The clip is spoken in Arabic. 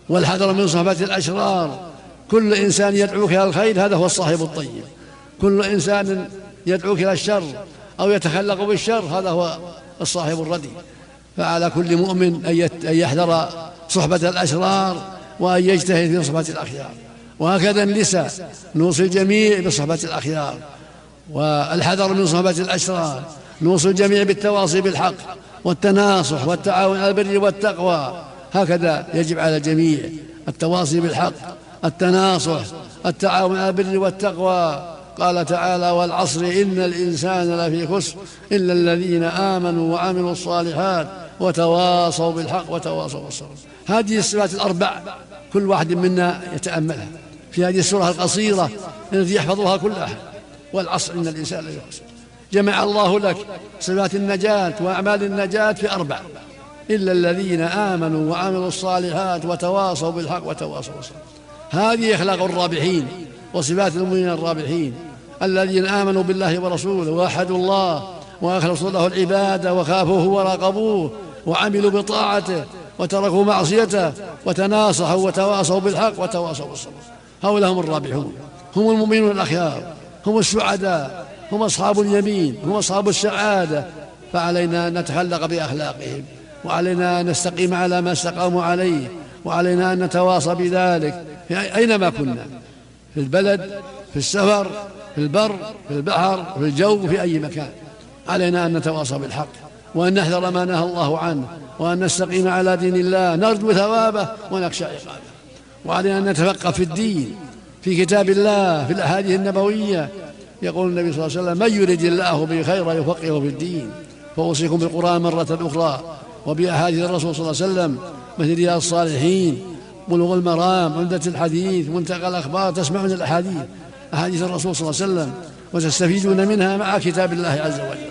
والحذر من صحبة الأشرار. كل إنسان يدعوك إلى الخير هذا هو الصاحب الطيب، كل إنسان يدعوك إلى الشر أو يتخلق بالشر هذا هو الصاحب الردي. فعلى كل مؤمن أن يحذر صحبة الأشرار وأن يجتهد في صحبة الأخيار. وهكذا النساء نوصي الجميع بصحبة الأخيار، والحذر من صحبة الأشرار. نوصي الجميع بالتواصي بالحق والتناصح والتعاون على البر والتقوى. هكذا يجب على الجميع التواصي بالحق، التناصح، التعاون على البر والتقوى. قال تعالى: والعصر إن الإنسان لفي خسر إلا الذين آمنوا وعملوا الصالحات وتواصوا بالحق وتواصوا بالصبر. هذه الصفات الأربع كل واحد منا يتأملها في هذه السورة القصيرة التي يحفظها كل أحد. والعصر إن الإنسان لفي خسر. جمع الله لك صفات النجاة وأعمال النجاة في أربع: إلا الذين آمنوا وعملوا الصالحات وتواصوا بالحق وتواصوا بالصبر. هذه أخلاق الرابحين وصفات المؤمنين الرابحين الذين آمنوا بالله ورسوله ووحدوا الله وأخلصوا له العبادة وخافوه وراقبوه وعملوا بطاعته وتركوا معصيته وتناصحوا وتواصوا بالحق وتواصوا بالصبر. هؤلاء هم الرابحون، هم المؤمنون الأخيار، هم السعداء، هم أصحاب اليمين، هم أصحاب السعادة. فعلينا أن نتخلق بأخلاقهم، وعلينا أن نستقيم على ما استقاموا عليه، وعلينا أن نتواصى بذلك أينما كنا، في البلد، في السفر، في البر، في البحر، في الجو، في أي مكان. علينا أن نتواصى بالحق وأن نحذر ما نهى الله عنه وأن نستقيم على دين الله، نرجو ثوابه ونخشى عقابه. وعلينا أن نتفقه في الدين، في كتاب الله، في الأحاديث النبوية. يقول النبي صلى الله عليه وسلم: من يرد الله به خيرا يفقهه في الدين. فأوصيكم بالقرآن مرة أخرى وبأحاديث الرسول صلى الله عليه وسلم مثل رياض الصالحين، بلوغ المرام، عمدة الحديث، منتقى الأخبار. تسمعون الأحاديث، أحاديث الرسول صلى الله عليه وسلم، وتستفيدون منها مع كتاب الله عز وجل.